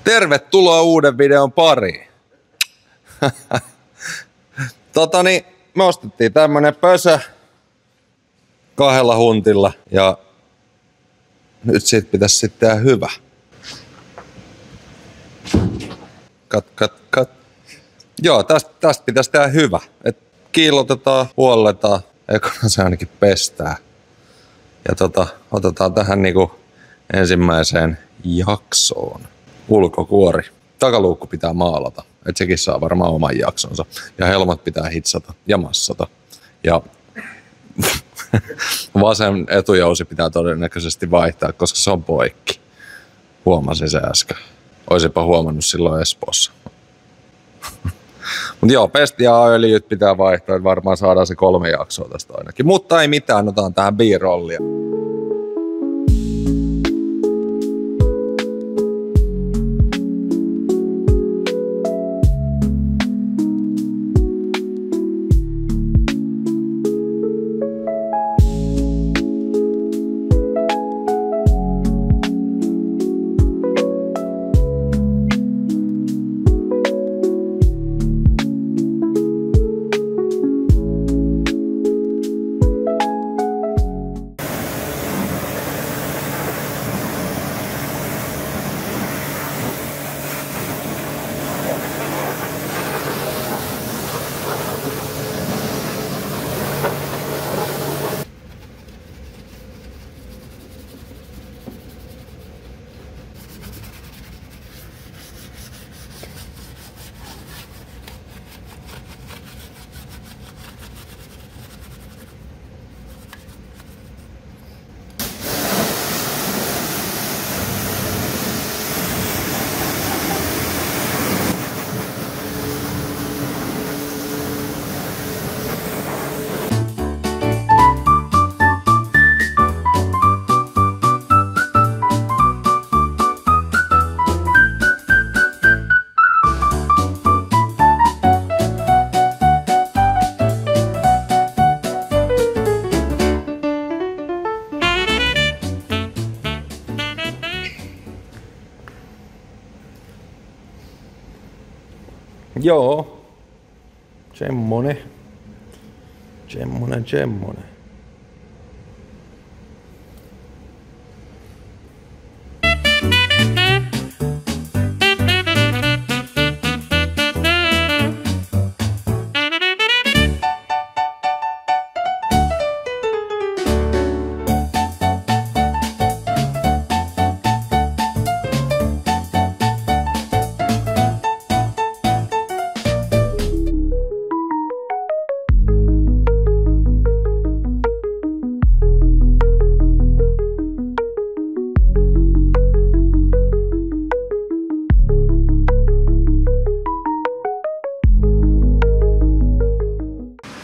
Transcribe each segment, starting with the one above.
Tervetuloa uuden videon pariin. Me ostettiin tämmönen pösö 2 huntilla ja nyt siitä pitäisi sitten tehdä hyvä. Kat. Joo, tästä pitäisi tehdä hyvä. Et kiillotetaan, huolletaan, eiköhän se ainakin pestää. Ja otetaan tähän niinku ensimmäiseen jaksoon. Ulkokuori. Takaluukku pitää maalata. Et sekin saa varmaan oman jaksonsa. Ja helmat pitää hitsata ja massata. Ja vasen etujousi pitää todennäköisesti vaihtaa, koska se on poikki. Huomasin se äsken. Oisinpa huomannut silloin Espoossa. Mutta joo, pesti ja öljyt pitää vaihtaa, että varmaan saadaan se 3 jaksoa tästä ainakin. Mutta ei mitään, otetaan tähän B-rollia. Joo. Semmonen.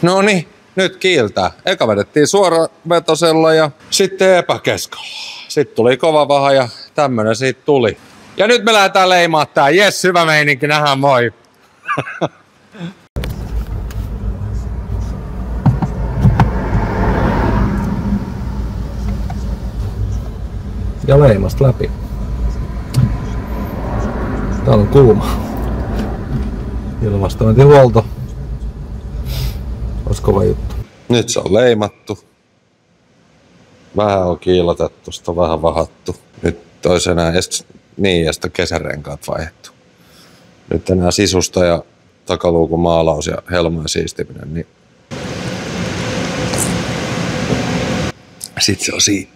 Noniin, nyt kiiltää. Eka vedettiin suoravetosella ja sitten epäkeskalla. Sitten tuli kova vaha ja tämmönen siitä tuli. Ja nyt me lähdetään leimaa tää. Jes, hyvä meininki, nähdään, moi! Ja leimasta läpi. Täällä on kuuma. Ilmastointihuolto. Ois kova juttu. Nyt se on leimattu. Vähän on kiilotettu, sitä on vähän vahattu. Nyt ois enää ja sitten kesärenkaat vaihdettu. Nyt enää sisusta ja takaluukun maalaus ja helmojen siistiminen, niin sit se on siinä.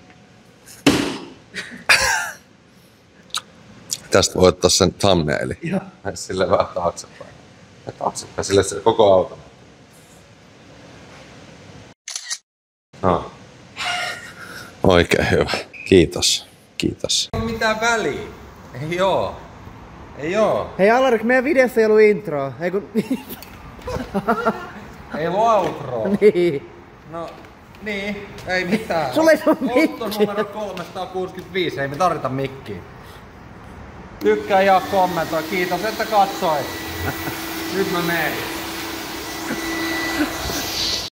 Tästä voi ottaa sen thumbnaili. Sille vähän taaksepäin. Sille se koko auto. No. Oikein hyvä. Kiitos. Kiitos. Ei ole mitään väliä. Ei oo. Ei oo. Hei Alarik, meidän videossa ei ollut introa. Ei ollut outroa. Niin. No, niin. Ei mitään. Sulla ei ole mikkiä. Otto numero 365. Ei me tarvita mikkiä. Tykkää ja kommentoi. Kiitos, että katsoit. Nyt mä menen.